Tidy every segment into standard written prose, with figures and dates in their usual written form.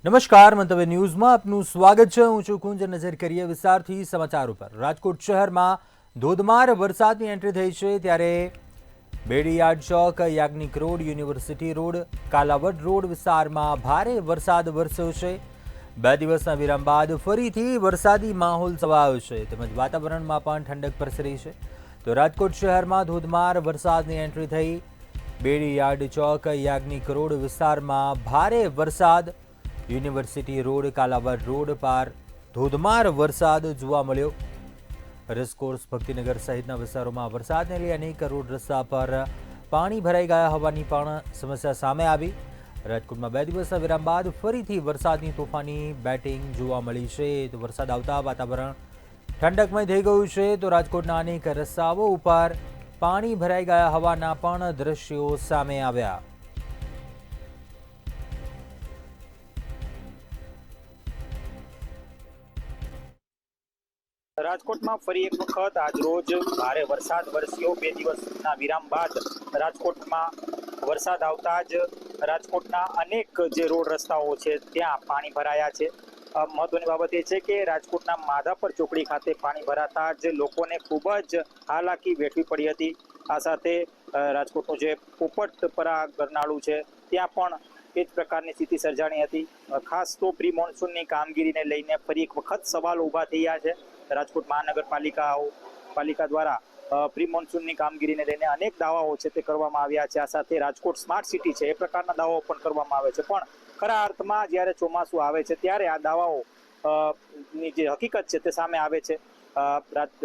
નમસ્કાર, મંતવ્ય ન્યૂઝમાં આપનું સ્વાગત છે। હું છું કુંજ। નજર કરીએ વિસ્તારથી સમાચાર ઉપર। રાજકોટ શહેરમાં ધોધમાર વરસાદની એન્ટ્રી થઈ છે, ત્યારે બેડીયાર્ડ ચોક, Yagnik road, university road, Kalavad road વિસ્તારમાં ભારે વરસાદ વરસ્યો છે। 2 દિવસના વિરામ બાદ ફરીથી વરસાદી માહોલ છવાયો છે, તેમજ વાતાવરણમાં પણ ઠંડક પ્રસરી છે। તો રાજકોટ શહેરમાં ધોધમાર વરસાદની એન્ટ્રી થઈ। બેડીયાર્ડ ચોક, યાજ્ઞિક રોડ વિસ્તારમાં ભારે વરસાદ, યુનિવર્સિટી રોડ, કાલાવડ રોડ પર ધોધમાર વરસાદ જોવા મળ્યો। રેસકોર્સ, ભક્તિનગર સહિતના વિસ્તારોમાં વરસાદને લઈ અનેક રોડ રસ્તા પર પાણી ભરાઈ ગયા હોવાની પણ સમસ્યા સામે આવી। રાજકોટમાં 2 દિવસના વિરામ બાદ ફરીથી વરસાદની તોફાની બેટિંગ જોવા મળી છે। તો વરસાદ આવતા વાતાવરણ ઠંડકમય થઈ ગયું છે। તો રાજકોટના અનેક રસ્તાઓ ઉપર પાણી ભરાઈ ગયા હોવાના પણ દ્રશ્યો સામે આવ્યા। રાજકોટમાં ફરી એક વખત આજરોજ ભારે વરસાદ વરસ્યો। 2 દિવસના વિરામ બાદ રાજકોટમાં વરસાદ આવતા જ રાજકોટના અનેક જે રોડ રસ્તાઓ છે ત્યાં પાણી ભરાયા છે। મહત્વની બાબત એ છે કે રાજકોટના માધાપર ચોકડી ખાતે પાણી ભરાતા જ લોકોને ખૂબ જ હાલાકી વેઠવી પડી હતી। આ સાથે રાજકોટનું જે પોપટપરા ગરનાળું છે ત્યાં પણ એ જ પ્રકારની સ્થિતિ સર્જાણી હતી। ખાસ તો પ્રી મોન્સૂનની કામગીરીને લઈને ફરી એક વખત સવાલો ઊભા થયા છે। રાજકોટ મહાનગરપાલિકા દ્વારા પ્રી મોન્સૂનની કામગીરીને લઈને અનેક દાવાઓ છે તે કરવામાં આવ્યા છે। આ સાથે રાજકોટ સ્માર્ટ સિટી છે એ પ્રકારના દાવાઓ પણ કરવામાં આવે છે, પણ ખરા અર્થમાં જ્યારે ચોમાસું આવે છે ત્યારે આ દાવાઓ ની જે હકીકત છે તે સામે આવે છે।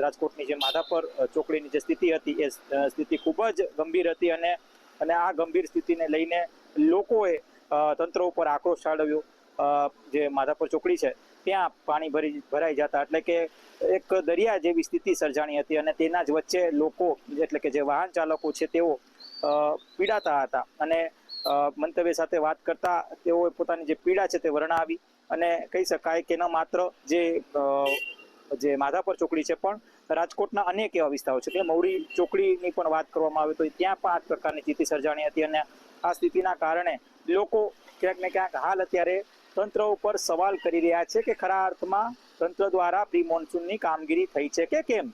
રાજકોટની જે માધાપર ચોકડીની જે સ્થિતિ હતી એ સ્થિતિ ખૂબ જ ગંભીર હતી અને આ ગંભીર સ્થિતિને લઈને લોકોએ તંત્ર ઉપર આક્રોશ ઠાલવ્યો। જે માધાપર ચોકડી છે ત્યાં પાણી ભરાઈ જતા એટલે કે એક દરિયા જેવી સ્થિતિ સર્જાણી હતી અને તેના જ વચ્ચે લોકો એટલે કે જે વાહન ચાલકો છે તેઓ પીડાતા હતા અને મંતવ્ય સાથે વાત કરતા તેઓએ પોતાની જે પીડા છે તે વર્ણવી અને કહી શકાય કે ન માત્ર જે માધાપર ચોકડી છે પણ રાજકોટના અનેક એવા વિસ્તારો છે, મવડી ચોકડીની પણ વાત કરવામાં આવે તો ત્યાં પણ આ પ્રકારની સ્થિતિ સર્જાણી હતી અને આ સ્થિતિના કારણે લોકો ક્યાંક ને ક્યાંક હાલ અત્યારે તંત્ર ઉપર સવાલ કરી રહ્યા છે કે ખરા અર્થમાં તંત્ર દ્વારા પ્રી મોન્સૂનની કામગીરી થઈ છે કે કેમ।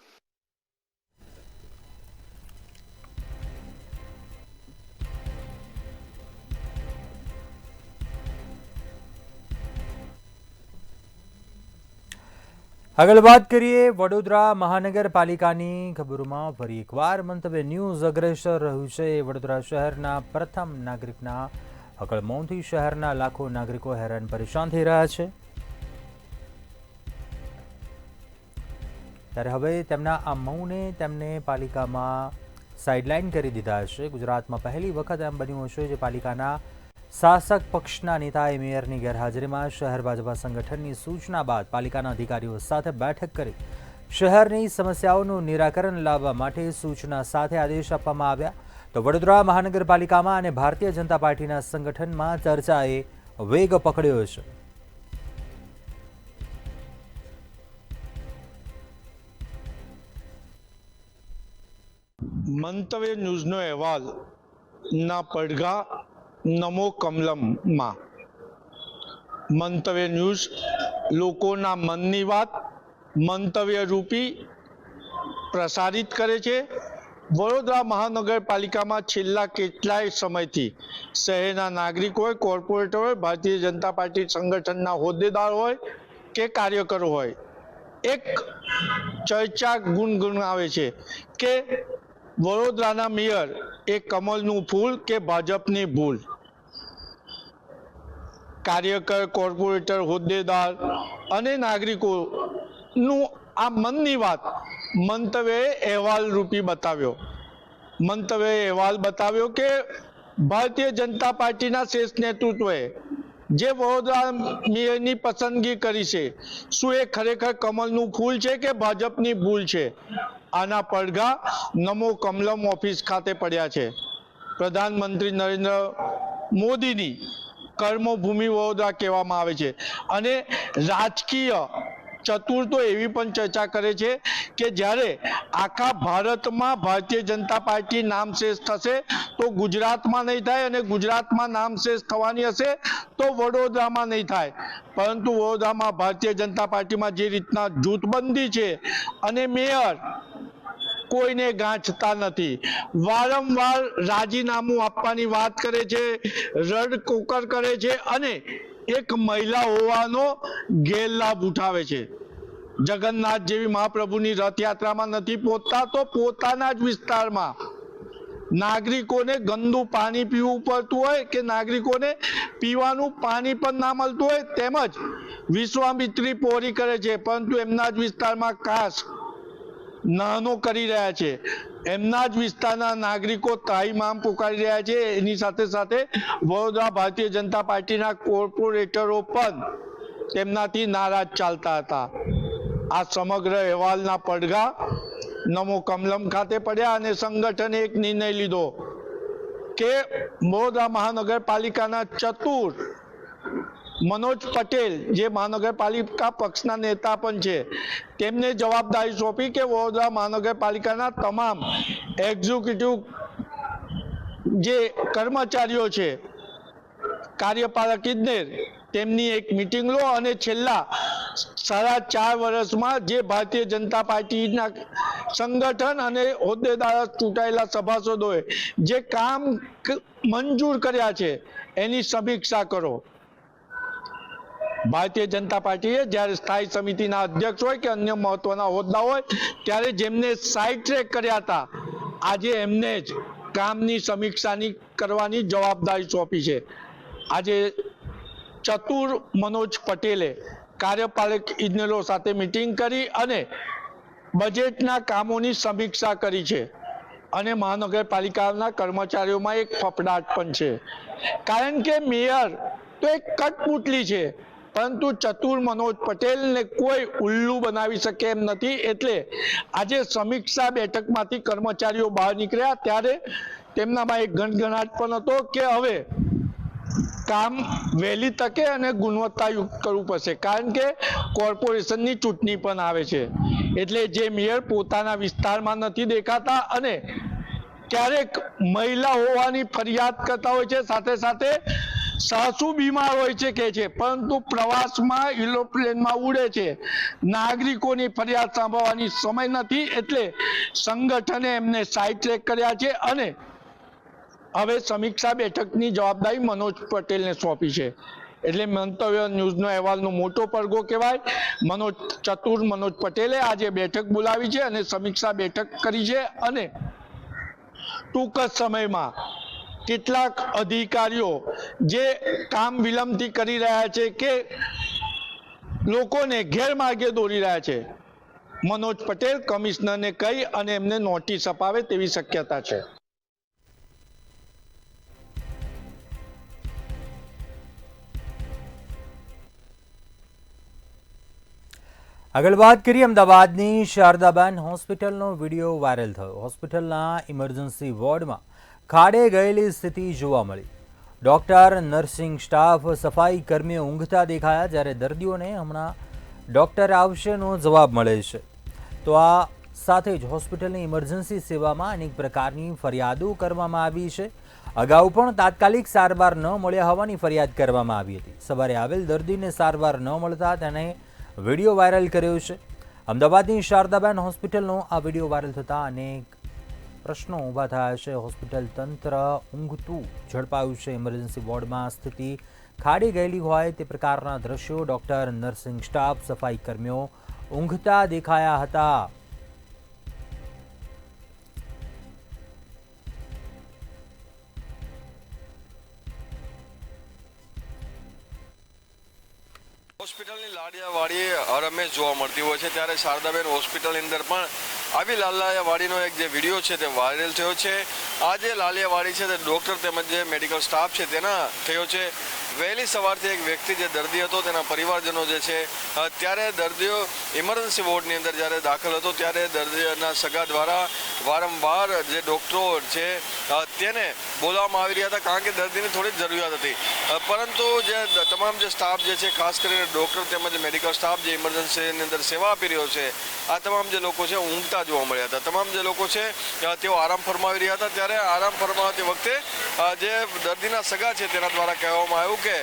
આગળ વાત કરીએ વડોદરા મહાનગરપાલિકાની ખબરોમાં। ફરી એકવાર મંતવ્ય ન્યૂઝ અગ્રેસર રહ્યું છે। વડોદરા શહેરના પ્રથમ નાગરિકના અકળમૌથી શહેરના લાખો નાગરિકો હેરાન પરેશાન થઈ રહ્યા છે, ત્યારે હવે તેમના આ મૌને તેમને પાલિકામાં સાઇડલાઇન કરી દીધા છે। ગુજરાતમાં પહેલી વખત એમ બન્યું હશે જે પાલિકાના શાસક પક્ષના નેતાએ મેયરની ગેરહાજરીમાં શહેર ભાજપા સંગઠનની સૂચના બાદ પાલિકાના અધિકારીઓ સાથે બેઠક કરી શહેરની સમસ્યાઓનું નિરાકરણ લાવવા માટે સૂચના સાથે આદેશ આપવામાં આવ્યા। તો વડોદરા મહાનગરપાલિકામાં અને ભારતીય જનતા પાર્ટીના સંગઠનમાં ચર્ચાએ વેગ પકડ્યો છે। મંતવ્ય ન્યૂઝનો અહેવાલ ના પડઘા નમો કમલમમાં। મંતવ્ય ન્યૂઝ લોકોના મનની વાત મંતવ્ય રૂપી પ્રસારિત કરે છે। વડોદરા મહાનગરપાલિકામાં છેલ્લા કેટલાય સમયથી શહેરના નાગરિક હોય, કોર્પોરેટર હોય, ભારતીય જનતા પાર્ટી સંગઠનના હોદ્દેદાર હોય કે કાર્યકરો હોય, એક ચર્ચા ગુણગુણાવે છે કે વડોદરાના મેયર એ કમલનું ફૂલ કે ભાજપની ભૂલ। કાર્યકર, કોર્પોરેટર, હોદ્દેદાર અને નાગરિકોનું આ મનની વાત મંતવ્યએ અહેવાલ રૂપી બતાવ્યો। મંતવ્યએ અહેવાલ બતાવ્યો કે ભારતીય જનતા પાર્ટીના શેષ નેતૃત્વએ જે વડોદરા મેયરની પસંદગી કરી છે, શું એ ખરેખર કમલનું ફૂલ છે કે ભાજપની ભૂલ છે? આના પડઘા નમો કમલમ ઓફિસ ખાતે પડ્યા છે। પ્રધાનમંત્રી નરેન્દ્ર મોદીની કર્મભૂમિ વડોદરા કહેવામાં આવે છે અને રાજકીય ચતુર તો એવી પણ ચર્ચા કરે છે કે જ્યારે આખા ભારતમાં ભારતીય જનતા પાર્ટી નામશેષ થશે તો ગુજરાતમાં નહીં થાય, અને ગુજરાતમાં નામશેષ થવાની હશે તો વડોદરામાં નહીં થાય. પરંતુ વડોદરામાં ભારતીય જનતા પાર્ટીમાં જે રીતના જૂથબંધી છે અને મેયર કોઈને ગાંઠતા નથી, વારંવાર રાજીનામું આપવાની વાત કરે છે, રડકોકર કરે છે અને એક મહિલા હોવાનો ગેરલાભ ઉઠાવે છે. જગન્નાથ જેવી મહાપ્રભુની રથયાત્રામાં નથી પહોંચતા તો પોતાના જ વિસ્તારમાં નાગરિકોને ગંદુ પાણી પીવું પડતું હોય કે નાગરિકોને પીવાનું પાણી પણ ના મળતું હોય, તેમજ વિશ્વામિત્રી પહોરી કરે છે, પરંતુ એમના જ વિસ્તારમાં કાસ નાનો કરી રહ્યા છે. એમના જ વિસ્તારના નાગરિકો ત્રાહિમામ પુકારી રહ્યા છે. એની સાથે સાથે વડોદરા ભારતીય જનતા પાર્ટીના કોર્પોરેટરો પણ તેમનાથી નારાજ ચાલતા હતા. આ સમગ્ર અહેવાલના પડઘા નમો કમલમ ખાતે પડ્યા અને સંગઠને એક નિર્ણય લીધો કે વડોદરા મહાનગરપાલિકાના ચતુર મનોજ પટેલ, જે મહાનગરપાલિકા પક્ષના નેતા પણ છે, તેમને જવાબદારી સોંપી કે વડોદરા મહાનગરપાલિકાના તમામ એક્ઝિક્યુટિવ જે કર્મચારીઓ છે, કાર્યપાલક ઇજનેર, તેમની એક મિટિંગ લો અને છેલ્લા 4.5 વર્ષમાં જે ભારતીય જનતા પાર્ટીના સંગઠન અને હોદ્દેદારો ચૂંટાયેલા સભાસદોએ જે કામ મંજૂર કર્યા છે એની સમીક્ષા કરો. ભારતીય જનતા પાર્ટીએ જ્યારે સ્થાયી સમિતિના અધ્યક્ષ હોય કે અન્ય મહત્વના હોદ્દા હોય ત્યારે જેમને સાઇડ ટ્રેક કર્યા હતા, આજે એમને જ કામની સમીક્ષાની કરવાની જવાબદારી સોંપી છે. આજે ચતુર મનોજ પટેલે કાર્યપાલક ઇજનેરો સાથે મિટિંગ કરી અને બજેટના કામોની સમીક્ષા કરી છે. અને મહાનગરપાલિકાના કર્મચારીઓમાં એક ફફડાટ પણ છે, કારણ કે મેયર તો એક કઠપુતલી છે, પરંતુ ચતુર મનોજ પટેલને કોઈ ઉલ્લુ બનાવી શકે એમ નથી. એટલે આજે સમીક્ષા બેઠકમાંથી કર્મચારીઓ બહાર નીકળ્યા ત્યારે તેમનામાં એક ગણગણાટ પણ હતો કે હવે કામ વહેલી તકે અને ગુણવત્તાયુક્ત કરવું પડશે, કારણ કે કોર્પોરેશનની ચૂંટણી પણ આવે છે. એટલે જે મેયર પોતાના વિસ્તારમાં નથી દેખાતા અને ક્યારેક મહિલા હોવાની ફરિયાદ કરતા હોય છે, સાથે સાથે સાસુ બીમાર હોય છે કે છે, પરંતુ પ્રવાસમાં એરોપ્લેનમાં ઉડે છે, નાગરિકોની ફરિયાદ સાંભળવાની સમય નથી. એટલે સંગઠને એમને સાઇડ ટ્રેક કર્યા છે અને હવે સમીક્ષા બેઠકની જવાબદારી મનોજ પટેલને સોંપી છે. એટલે મંતવ્ય ન્યૂઝનો અહેવાલનો મોટો પડઘો કહેવાય. ચતુર મનોજ પટેલે આજે બેઠક બોલાવી છે અને સમીક્ષા બેઠક કરી છે અને ટૂંક જ સમયમાં કેટલાક અધિકારીઓ જે કામ વિલંબથી કરી રહ્યા છે કે લોકોને ગેરમાર્ગે દોરી રહ્યા છે, મનોજ પટેલ કમિશનરને કહી અને એમને નોટિસ અપાવે તેવી શક્યતા છે. આગળ વાત કરીએ અમદાવાદની શારદાબેન હોસ્પિટલનો વિડીયો વાયરલ થયો. હોસ્પિટલના ઇમરજન્સી વોર્ડમાં ખાડે ગયેલી સ્થિતિ જોવા મળી. ડોક્ટર, નર્સિંગ સ્ટાફ, સફાઈ કર્મીઓ ઊંઘતા દેખાયા, જ્યારે દર્દીઓને હમણાં ડોક્ટર આવશેનો જવાબ મળે છે. તો આ સાથે જ હોસ્પિટલની ઇમરજન્સી સેવામાં અનેક પ્રકારની ફરિયાદો કરવામાં આવી છે. અગાઉ પણ તાત્કાલિક સારવાર ન મળ્યા હોવાની ફરિયાદ કરવામાં આવી હતી. સવારે આવેલ દર્દીને સારવાર ન મળતા તેને વિડીયો વાયરલ કર્યો છે. અમદાવાદની શારદાબેન હોસ્પિટલનો આ વિડીયો વાયરલ થતાં અનેક પ્રશ્નો ઊભા થયા છે. હોસ્પિટલ તંત્ર ઊંઘતું ઝડપાયું છે. ઇમરજન્સી વોર્ડમાં સ્થિતિ ખાડી ગયેલી હોય તે પ્રકારના દ્રશ્યો. ડોક્ટર, નર્સિંગ સ્ટાફ, સફાઈ કર્મીઓ ઊંઘતા દેખાયા હતા. હોસ્પિટલની લાડિયાવાડી હરહંમેશ જોવા મળતી હોય છે, ત્યારે શારદાબેન હોસ્પિટલની અંદર પણ આવી લાલિયાવાડીનો એક જે વિડીયો છે તે વાયરલ થયો છે. આ જે લાલિયાવાડી છે તે ડૉક્ટર તેમજ જે મેડિકલ સ્ટાફ છે તેના થયો છે. વહેલી સવારથી એક વ્યક્તિ જે દર્દી હતો તેના પરિવારજનો જે છે ત્યારે દર્દીઓ ઇમરજન્સી વોર્ડની અંદર જ્યારે દાખલ હતો ત્યારે દર્દીના સગા દ્વારા વારંવાર જે ડૉક્ટરો છે તેને બોલાવવામાં આવી રહ્યા હતા, કારણ કે દર્દીની થોડી જરૂરિયાત હતી. પરંતુ જે તમામ જે સ્ટાફ જે છે, ખાસ કરીને ડૉક્ટર તેમજ મેડિકલ સ્ટાફ જે ઇમરજન્સીની અંદર સેવા આપી રહ્યો છે, આ તમામ જે લોકો છે ઊંઘતા જોવા મળ્યા હતા. તમામ જે લોકો છે તેઓ આરામ ફરમાવી રહ્યા હતા. ત્યારે આરામ ફરમાવતી વખતે જે દર્દીના સગા છે તેના દ્વારા કહેવામાં આવ્યું કે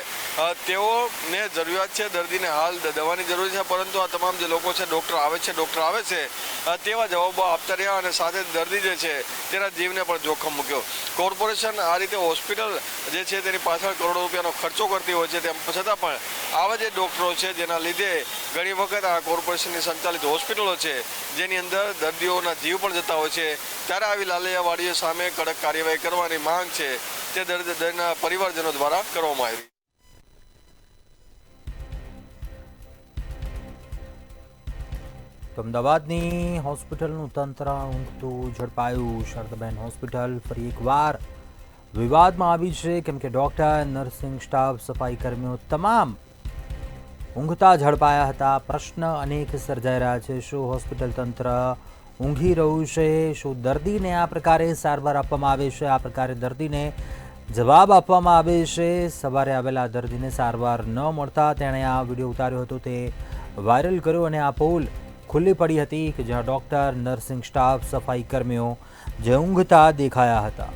તેઓને જરૂરિયાત છે, દર્દીને હાલ દવાની જરૂર છે, પરંતુ આ તમામ જે લોકો છે ડૉક્ટર આવે છે તેવા જવાબો આપતા રહ્યા અને સાથે દર્દી જે છે તેના જીવને પણ જોખમ મૂક્યો. કોર્પોરેશન આ રીતે હોસ્પિટલ જે છે તેની પાછળ કરોડો રૂપિયાનો ખર્ચો કરતી હોય છે, તેમ છતાં પણ આવા જે ડૉક્ટરો છે જેના લીધે ઘણી વખત આ કોર્પોરેશનની સંચાલિત હોસ્પિટલો છે જેની અંદર દર્દીઓના જીવ પણ જતા હોય છે, ત્યારે આવી લાલિયાવાડીઓ સામે કડક કાર્યવાહી કરવાની માંગ છે તે દર્દીના પરિવારજનો દ્વારા કરવામાં આવી. તો અમદાવાદની હોસ્પિટલનું તંત્ર ઊંઘતું ઝડપાયું. શારદાબેન હોસ્પિટલ ફરી એકવાર વિવાદમાં આવી છે, કેમ કે ડૉક્ટર, નર્સિંગ સ્ટાફ, સફાઈ કર્મીઓ તમામ ઊંઘતા ઝડપાયા હતા. પ્રશ્ન અનેક સર્જાઈ રહ્યા છે. શું હોસ્પિટલ તંત્ર ઊંઘી રહ્યું છે? શું દર્દીને આ પ્રકારે સારવાર આપવામાં આવે છે? આ પ્રકારે દર્દીને જવાબ આપવામાં આવે છે? સવારે આવેલા દર્દીને સારવાર ન મળતા તેણે આ વિડીયો ઉતાર્યો હતો, તે વાયરલ કર્યો અને આ પોલ ખુલ્લી પડી હતી કે જ્યાં ડૉક્ટર, નર્સિંગ સ્ટાફ, સફાઈ કર્મીઓ જે ઊંઘતા દેખાયા હતા.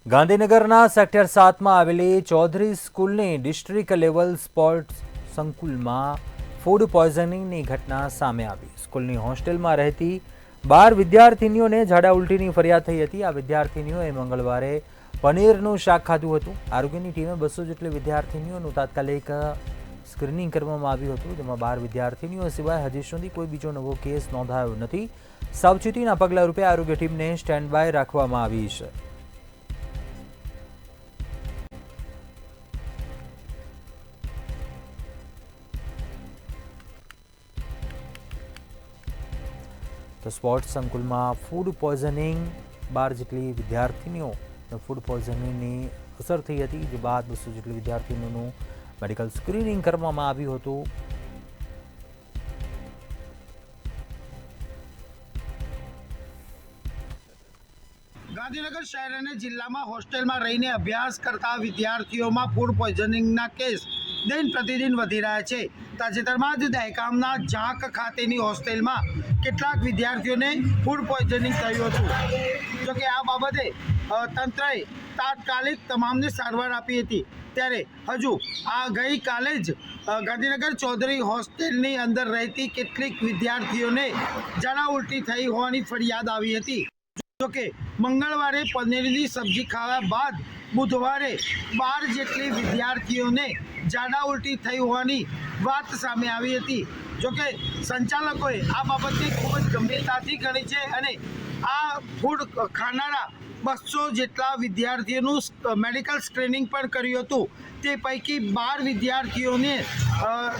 ગાંધીનગરના સેક્ટર 7માં આવેલી ચૌધરી સ્કૂલની ડિસ્ટ્રિક્ટ લેવલ સ્પોર્ટ્સ સંકુલમાં ફૂડ પોઈઝનિંગની ઘટના સામે આવી. સ્કૂલની હોસ્ટેલમાં રહેતી 12 વિદ્યાર્થીનીઓને ઝાડા ઉલટીની ફરિયાદ થઈ હતી. આ વિદ્યાર્થીનીઓએ મંગળવારે પનીરનું શાક ખાધું હતું. આરોગ્યની ટીમે 200 જેટલી વિદ્યાર્થીનીઓનું તાત્કાલિક સ્ક્રીનિંગ કરવામાં આવ્યું હતું, જેમાં 12 વિદ્યાર્થીનીઓ સિવાય હજી સુધી કોઈ બીજો નવો કેસ નોંધાયો નથી. સાવચેતીના પગલા રૂપે આરોગ્ય ટીમને સ્ટેન્ડ બાય રાખવામાં આવી છે. તો સ્પોર્ટ્સ સંકુલમાં ફૂડ પોઈઝનિંગ 12 જેટલી વિદ્યાર્થીનીઓ ફૂડ પોઈઝનિંગની અસર થઈ હતી, જે બાદ 200 જેટલી વિદ્યાર્થીનીઓનું મેડિકલ સ્ક્રીનિંગ કરવામાં આવ્યું હતું. ગાંધીનગર શહેર અને જિલ્લામાં હોસ્ટેલમાં રહીને અભ્યાસ કરતા વિદ્યાર્થીઓમાં ફૂડ પોઈઝનિંગના કેસ દિન પ્રતિદિન વધી રહ્યા છે. તાજેતરમાં જ દહેગામના ઝાંક ખાતેની હોસ્ટેલમાં કેટલાક વિદ્યાર્થીઓને ફૂડ પોઈઝનિંગ થયું હતું. જોકે આ બાબતે તંત્રએ તાત્કાલિક તમામને સારવાર આપી હતી. ત્યારે હજુ આ ગઈકાલે જ ગાંધીનગર ચૌધરી હોસ્ટેલની અંદર રહેતી કેટલીક વિદ્યાર્થીઓને ઝાડા ઉલટી થઈ હોવાની ફરિયાદ આવી હતી. જોકે મંગળવારે પનીરની સબ્જી ખાવા બાદ બુધવારે 12 જેટલી વિદ્યાર્થીઓને ઝાડા ઉલટી થઈ હોવાની વાત સામે આવી હતી. જોકે સંચાલકોએ આ બાબતને ખૂબ જ ગંભીરતાથી ગણી છે અને આ ફૂડ ખાનારા 200 જેટલા વિદ્યાર્થીઓનું મેડિકલ સ્ક્રીનિંગ પણ કર્યું હતું. તે પૈકી 12 વિદ્યાર્થીઓને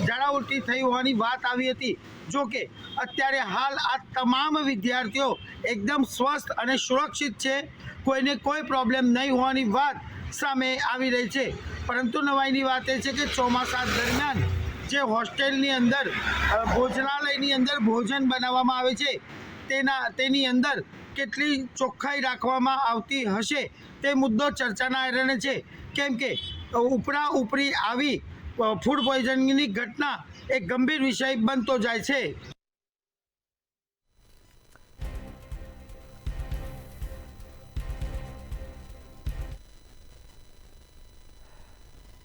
ઝાડા ઉલટી થઈ હોવાની વાત આવી હતી. જોકે અત્યારે હાલ આ તમામ વિદ્યાર્થીઓ એકદમ સ્વસ્થ અને સુરક્ષિત છે, કોઈને કોઈ પ્રોબ્લેમ નહીં હોવાની વાત સામે આવી રહી છે. પરંતુ નવાઈની વાત એ છે કે ચોમાસા દરમિયાન જે હોસ્ટેલની અંદર ભોજનાલયની અંદર ભોજન બનાવવામાં આવે છે તેની અંદર કેટલી ચોખ્ખાઈ રાખવામાં આવતી હશે તે મુદ્દો ચર્ચાના આયરણે છે. કેમ કે ઉપરી આવી ફૂડ પોઈઝનિંગની ઘટના એક ગંભીર વિષય બનતો જાય છે.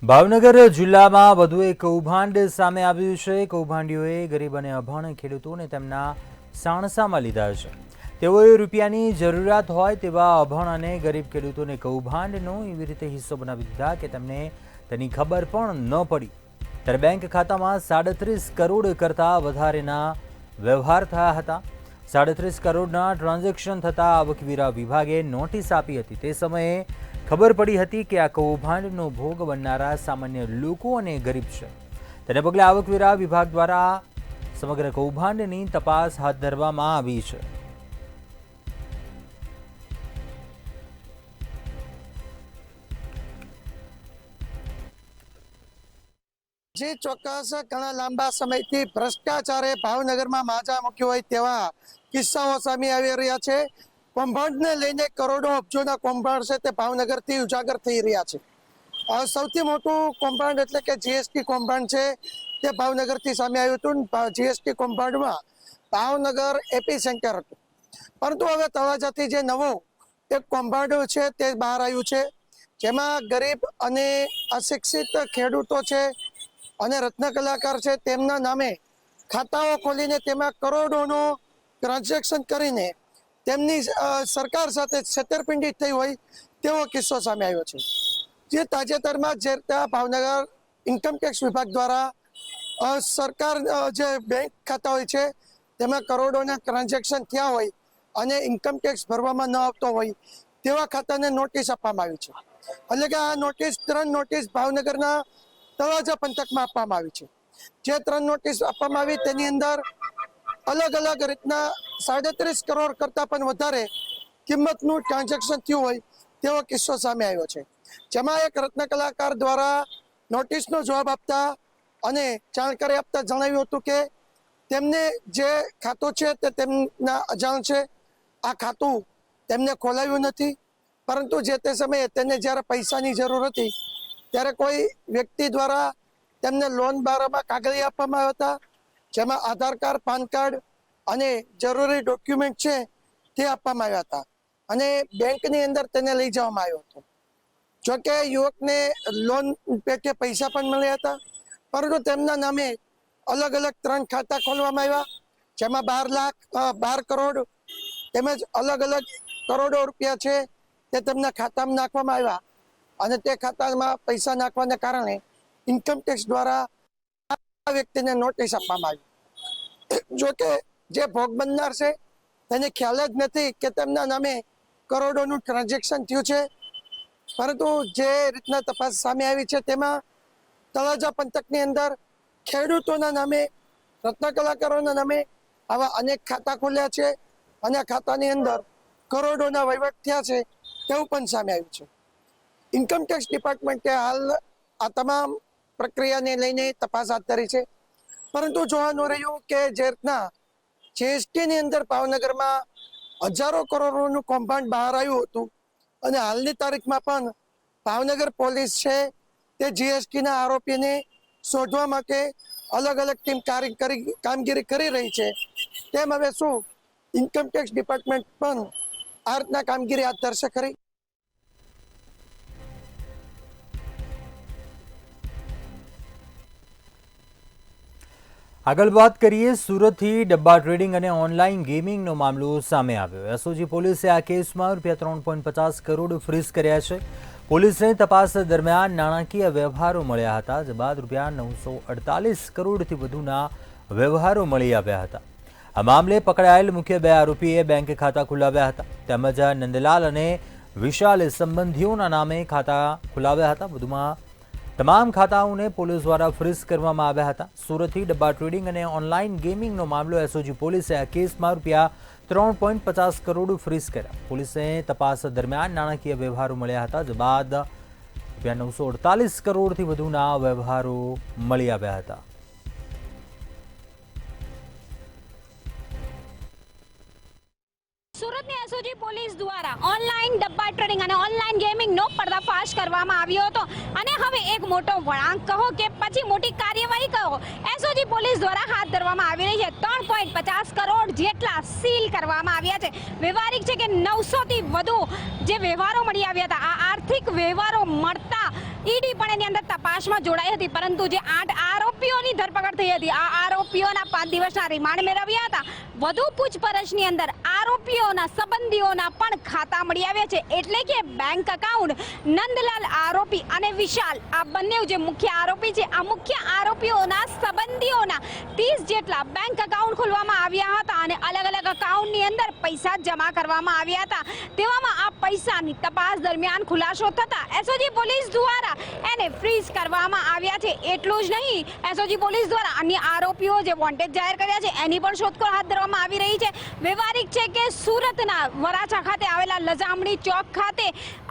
ભાવનગર જિલ્લામાં વધુ એક કૌભાંડ સામે આવ્યું છે. કૌભાંડીઓએ ગરીબ અને અભણ ખેડૂતોને તેમના સાણસામાં લીધા છે. તેઓએ રૂપિયાની જરૂરિયાત હોય તેવા અભણ અને ગરીબ ખેડૂતોને કૌભાંડનો એવી રીતે હિસ્સો બનાવી દીધા કે તેમને તેની ખબર પણ ન પડી. ત્યારે બેંક ખાતામાં 37 કરોડ કરતાં વધારેના વ્યવહાર થયા હતા. 37 કરોડના ટ્રાન્ઝેક્શન થતાં આવકવેરા વિભાગે નોટિસ આપી હતી. તે સમયે ખબર પડી હતી કે આ કૌભાંડનો ભોગ બનનારા સામાન્ય લોકો અને ગરીબ છે. તેને પગલે આવકવેરા વિભાગ દ્વારા સમગ્ર કૌભાંડની તપાસ હાથ ધરવામાં આવી છે. જે ચોક્કસ ઘણા લાંબા સમયથી ભ્રષ્ટાચારે ભાવનગરમાં માજા મૂક્યો હોય તેવા કિસ્સાઓ સામે આવી રહ્યા છે. કૌભાંડને લઈને કરોડો અબજોના કૌભાંડ છે તે ભાવનગરથી ઉજાગર થઈ રહ્યા છે. સૌથી મોટું કૌભાંડ એટલે કે જીએસટી કૌભાંડ છે તે ભાવનગરથી સામે આવ્યું હતું. જીએસટી કૌભાંડમાં ભાવનગર એપી સેન્ટર હતું, પરંતુ હવે તળાજાથી જે નવું એક કૌભાંડ છે તે બહાર આવ્યું છે, જેમાં ગરીબ અને અશિક્ષિત ખેડૂતો છે અને રત્ન કલાકાર છે તેમના નામે ખાતાઓ ખોલીને તેમાં કરોડોનું ટ્રાન્ઝેક્શન કરીને તેમની સરકાર સાથે છેતરપિંડી થઈ હોય તેવો કિસ્સો સામે આવ્યો છે. જે તાજેતરમાં જે ભાવનગર ઇન્કમટેક્સ વિભાગ દ્વારા સરકાર જે બેંક ખાતા હોય છે તેમાં કરોડોના ટ્રાન્ઝેક્શન થયા હોય અને ઇન્કમટેક્સ ભરવામાં ન આવતો હોય તેવા ખાતાને નોટિસ આપવામાં આવી છે. એટલે કે આ નોટિસ 3 નોટિસ ભાવનગરના તળાજા પંથકમાં આપવામાં આવી છે. જે 3 નોટિસ આપવામાં આવી તેની અંદર અલગ અલગ રીતના 37 કરોડ કરતાં પણ વધારે કિંમતનું ટ્રાન્ઝેક્શન થયું હોય તેવો કિસ્સો સામે આવ્યો છે. જેમાં એક રત્ન કલાકાર દ્વારા નોટિસનો જવાબ આપતા અને જાણકારી આપતા જણાવ્યું હતું કે તેમને જે ખાતું છે તે તેમના અજાણ છે, આ ખાતું તેમને ખોલાવ્યું નથી, પરંતુ જે તે સમયે તેને જ્યારે પૈસાની જરૂર હતી ત્યારે કોઈ વ્યક્તિ દ્વારા તેમને લોન બારામાં કાગળિયા આપવામાં આવ્યા હતા, જેમાં આધાર કાર્ડ, પાન કાર્ડ અને જરૂરી ડોક્યુમેન્ટ છે તે આપવામાં આવ્યા હતા અને બેંકની અંદર તેને લઈ જવામાં આવ્યો હતો. જોકે યુવકને લોન પેટે પૈસા પણ મળ્યા હતા, પરંતુ તેમના નામે અલગ અલગ 3 ખાતા ખોલવામાં આવ્યા, જેમાં 12 કરોડ તેમજ અલગ અલગ કરોડો રૂપિયા છે તે તેમના ખાતામાં નાખવામાં આવ્યા અને તે ખાતામાં પૈસા નાખવાને કારણે ઇન્કમટેક્સ દ્વારા આ વ્યક્તિને નોટિસ આપવામાં આવી. જોકે જે ભોગ બનનાર છે તેને ખ્યાલ જ નથી કે તેમના નામે કરોડોનું ટ્રાન્ઝેક્શન થયું છે, પરંતુ જે રીતના તપાસ સામે આવી છે તેમાં તળાજા પંથકની અંદર ખેડૂતોના નામે, રત્ન કલાકારોના નામે આવા અનેક ખાતા ખોલ્યા છે અને ખાતાની અંદર કરોડોના વહીવટ થયા છે તેવું પણ સામે આવ્યું છે. ઇન્કમટેક્સ ડિપાર્ટમેન્ટે હાલ આ તમામ પ્રક્રિયાને લઈને તપાસ હાથ ધરી છે, પરંતુ જોવાનું રહ્યું કે જે રીતના જીએસટીની અંદર ભાવનગરમાં હજારો કરોડોનું કૌભાંડ બહાર આવ્યું હતું અને હાલની તારીખમાં પણ ભાવનગર પોલીસ છે તે જીએસટીના આરોપીને શોધવા માટે અલગ અલગ ટીમ કામગીરી કરી રહી છે. તેમ હવે શું ઇન્કમટેક્સ ડિપાર્ટમેન્ટ પણ આ રીતના કામગીરી હાથ ધરશે ખરી? આગળ વાત કરીએ, સુરતથી ડબ્બા ટ્રેડિંગ અને ઓનલાઈન ગેમિંગનો મામલો સામે આવ્યો. એસઓજી પોલીસે આ કેસમાં ₹3.50 કરોડ ફ્રીઝ કર્યા છે. પોલીસને તપાસ દરમિયાન નાણાકીય વ્યવહારો મળ્યા હતા, જે બાદ ₹948 કરોડથી વધુના વ્યવહારો મળી આવ્યા હતા. આ મામલે પકડાયેલ મુખ્ય 2 આરોપીએ બેંક ખાતા ખોલાવ્યા હતા, તેમજ નંદલાલ અને વિશાલે સંબંધીઓના નામે ખાતા ખોલાવ્યા હતા. વધુમાં તમામ ખાતાઓને પોલીસ દ્વારા ફ્રીઝ કરવામાં આવ્યા હતા. સુરતથી ડબ્બા ટ્રેડિંગ અને ઓનલાઈન ગેમિંગનો મામલો. એસઓજી પોલીસે આ કેસમાં ₹3.50 કરોડ ફ્રીઝ કર્યા. પોલીસે તપાસ દરમિયાન નાણાકીય વ્યવહારો મળ્યા હતા, જે બાદ ₹948 કરોડથી વધુના વ્યવહારો મળી આવ્યા હતા. સુરતની એસઓજી પોલીસ દ્વારા ઓનલાઈન ડબ્બા ટ્રેડિંગ અને ઓનલાઈન ગેમિંગનો પર્દાફાશ કરવામાં આવ્યો હતો અને હવે એક મોટો વળાંક કહો કે પછી મોટી કાર્યવાહી કહો એસઓજી પોલીસ દ્વારા હાથ ધરવામાં આવી રહી છે. 3.50 કરોડ જેટલા સીલ કરવામાં આવ્યા છે. વ્યવહારિક છે કે 900 થી વધુ જે વ્યવહારો મળી આવ્યા હતા. આ આર્થિક વ્યવહારો મળતા ઈડી પણ એની અંદર તપાસમાં જોડાઈ હતી, પરંતુ જે 8 આરોપીઓની ધરપકડ થઈ હતી, આ આરોપીઓના 5 દિવસના રિમાન્ડ મેળવ્યા હતા. વધુ પૂછપરછની અંદર આરોપીઓના સંબંધીઓના પણ ખાતા મળી આવ્યા છે, એટલે કે બેંક એકાઉન્ટ. નંદલાલ આરોપી અને વિશાલ આ બંને જે મુખ્ય આરોપી છે, આ મુખ્ય આરોપીઓના સંબંધીઓના 30 જેટલા બેંક એકાઉન્ટ ખોલવામાં આવ્યા હતા અને અલગ અલગ એકાઉન્ટની અંદર પૈસા જમા કરવામાં આવ્યા હતા. તેવામાં આ પૈસાની તપાસ દરમિયાન ખુલાસો થતા એસઓજી પોલીસ દ્વારા એને ફ્રીઝ કરવામાં આવ્યા છે. એટલું જ નહીં, એસઓજી પોલીસ દ્વારા અન્ય આરોપીઓ જે વોન્ટેડ જાહેર કર્યા છે એની પણ શોધખોળ હાથ ધરવામાં આવી રહી છે. વ્યવહારિક છે કે સુરતના વરાછા ખાતે આવેલા લજામણી ચોક ખાતે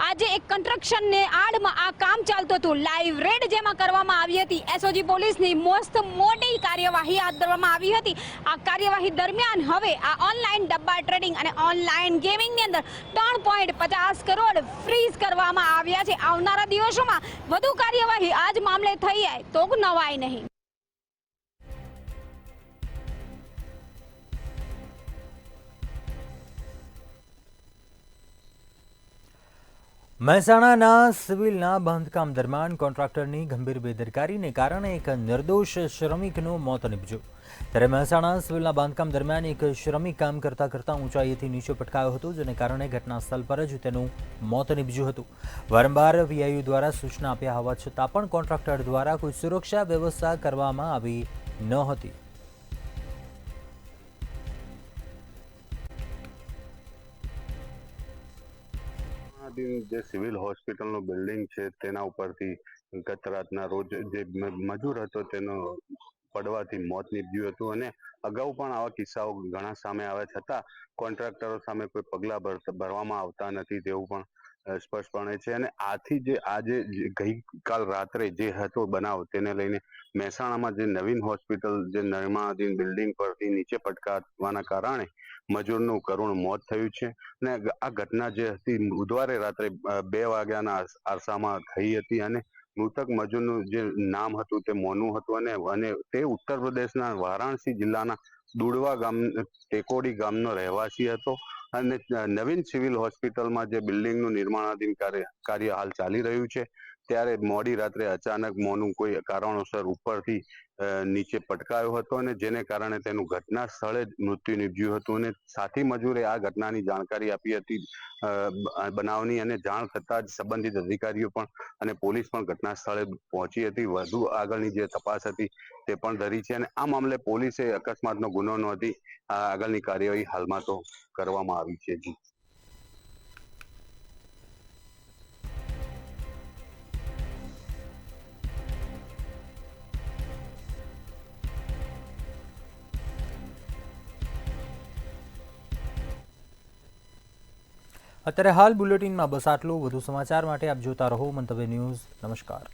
આજે એક કન્સ્ટ્રક્શનને આડમાં આ કામ ચાલતું હતું. લાઈવ રેડ જેમાં કરવામાં આવી હતી. એસઓજી પોલીસની મસ્ત મોટી કાર્યવાહી હાથ ધરવામાં આવી હતી. આ કાર્યવાહી દરમિયાન હવે આ ઓનલાઈન ડબ્બા ટ્રેડિંગ અને ઓનલાઈન ગેમિંગની અંદર 3.50 કરોડ ફ્રીઝ કરવામાં આવ્યા છે. આવનારા દિવસોમાં વધુ કાર્યવાહી આજ મામલે થઈ જાય તો નવાય નહીં. મહેસાણાના સિવિલના બાંધકામ દરમિયાન કોન્ટ્રાક્ટરની ગંભીર બેદરકારીને કારણે એક નિર્દોષ શ્રમિકનું મોત નીપજ્યું. ત્યારે મહેસાણા સિવિલના બાંધકામ દરમિયાન એક શ્રમિક કામ કરતાં કરતાં ઊંચાઈથી નીચે પટકાયો હતો, જેને કારણે ઘટના સ્થળ પર જ તેનું મોત નીપજ્યું હતું. વારંવાર વીઆઈયુ દ્વારા સૂચના આપ્યા હોવા છતાં પણ કોન્ટ્રાક્ટર દ્વારા કોઈ સુરક્ષા વ્યવસ્થા કરવામાં આવી ન હતી. જે સિવિલ હોસ્પિટલનું બિલ્ડિંગ છે તેના ઉપરથી ગત રાતના રોજ જે મજૂર હતો તેનો પડવાથી મોત નીપજ્યું હતું અને અગાઉ પણ આવા કિસ્સાઓ ઘણા સામે આવ્યા છતાં કોન્ટ્રાક્ટરો સામે કોઈ પગલાં ભરવામાં આવતા નથી તેવું પણ સ્પષ્ટપણે છે. અને આથી જે આજે ગઈકાલ રાત્રે જે હતો બનાવ તેને લઈને મહેસાણામાં જે નવીન હોસ્પિટલ જે નિર્માણાધીન બિલ્ડિંગ પરથી નીચે પટકાવવાના કારણે મજૂરનું કરુણ મોત થયું છે. અને આ ઘટના જે હતી બુધવારે રાત્રે 2 વાગ્યાના અરસામાં થઈ હતી અને મૃતક મજૂરનું જે નામ હતું તે મોનુ હતું અને તે ઉત્તર પ્રદેશના વારાણસી જિલ્લાના દુડવા ગામ ટેકોડી ગામનો રહેવાસી હતો. અને નવીન સિવિલ હોસ્પિટલમાં જે બિલ્ડિંગનું નિર્માણાધીન કાર્ય હાલ ચાલી રહ્યું છે ત્યારે મોડી રાત્રે અચાનક મોનું કોઈ કારણોસર ઉપરથી નીચે પટકાયો હતો અને જેને કારણે તેનું ઘટના સ્થળે જ મૃત્યુ નીપજ્યું હતું. અને સાથી મજૂરે આ ઘટનાની જાણકારી આપી હતી બનાવની અને જાણ થતાં જ સંબંધિત અધિકારીઓ પણ અને પોલીસ પણ ઘટના સ્થળે પહોંચી હતી. વધુ આગળની જે તપાસ હતી તે પણ ધરી છે અને આ મામલે પોલીસે અકસ્માતનો ગુનો નોંધી આગળની કાર્યવાહી હાલમાં તો કરવામાં આવી છે. અત્યારે હાલ બુલેટિનમાં બસ આટલું. વધુ સમાચાર માટે આપ જોતા રહો મંતવ્ય ન્યૂઝ. નમસ્કાર.